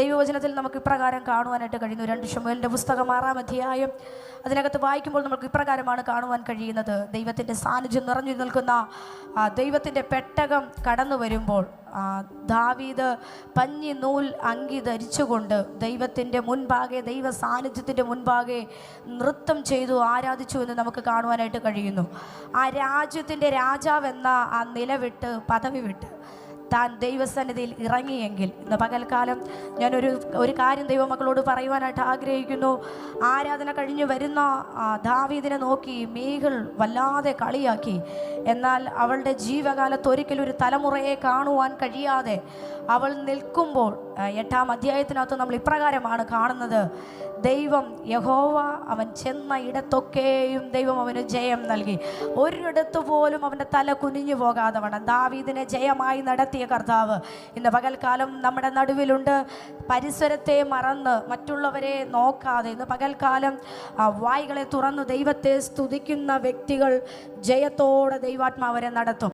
ദൈവവചനത്തിൽ നമുക്ക് ഇപ്രകാരം കാണുവാനായിട്ട് കഴിയുന്നു. 2 ശമൂവേലിൻ്റെ പുസ്തകം 6-ാം അധ്യായം അതിനകത്ത് വായിക്കുമ്പോൾ നമുക്ക് ഇപ്രകാരമാണ് കാണുവാൻ കഴിയുന്നത്. ദൈവത്തിൻ്റെ സാന്നിധ്യം നിറഞ്ഞു നിൽക്കുന്ന ദൈവത്തിൻ്റെ പെട്ടകം കടന്നു വരുമ്പോൾ ദാവീദ് പഞ്ഞി നൂൽ അങ്കി ധരിച്ചുകൊണ്ട് ദൈവത്തിൻ്റെ മുൻപാകെ, ദൈവ സാന്നിധ്യത്തിൻ്റെ മുൻപാകെ നൃത്തം ചെയ്തു ആരാധിച്ചു എന്ന് നമുക്ക് കാണുവാനായിട്ട് കഴിയുന്നു. ആ രാജ്യത്തിൻ്റെ രാജാവെന്ന ആ നിലവിട്ട് പദവി വിട്ട് താൻ ദൈവസന്നിധിയിൽ ഇറങ്ങിയെങ്കിൽ ഇന്ന് പകൽക്കാലം ഞാനൊരു കാര്യം ദൈവമക്കളോട് പറയുവാനായിട്ട് ആഗ്രഹിക്കുന്നു. ആരാധന കഴിഞ്ഞ് വരുന്ന ദാവീദിനെ നോക്കി മീകൾ വല്ലാതെ കളിയാക്കി. എന്നാൽ അവളുടെ ജീവകാലത്ത് ഒരിക്കലും ഒരു തലമുറയെ കാണുവാൻ കഴിയാതെ അവൾ നിൽക്കുമ്പോൾ 8-ാം അധ്യായത്തിനകത്ത് നമ്മൾ ഇപ്രകാരമാണ് കാണുന്നത്. ദൈവം യഹോവ അവൻ ചെന്ന ഇടത്തൊക്കെയും ദൈവം അവന് ജയം നൽകി. ഒരിടത്തു പോലും അവൻ്റെ തല കുനിഞ്ഞു പോകാതെ വണ്ണം ദാവീദിനെ ജയമായി നടത്തിയ കർത്താവ് ഇന്ന് പകൽക്കാലം നമ്മുടെ നടുവിലുണ്ട്. പരിസരത്തെ മറന്ന് മറ്റുള്ളവരെ നോക്കാതെ ഇന്ന് പകൽക്കാലം വായ്കളെ തുറന്ന് ദൈവത്തെ സ്തുതിക്കുന്ന വ്യക്തികൾ ജയത്തോടെ ദൈവാത്മാവരെ നടത്തും.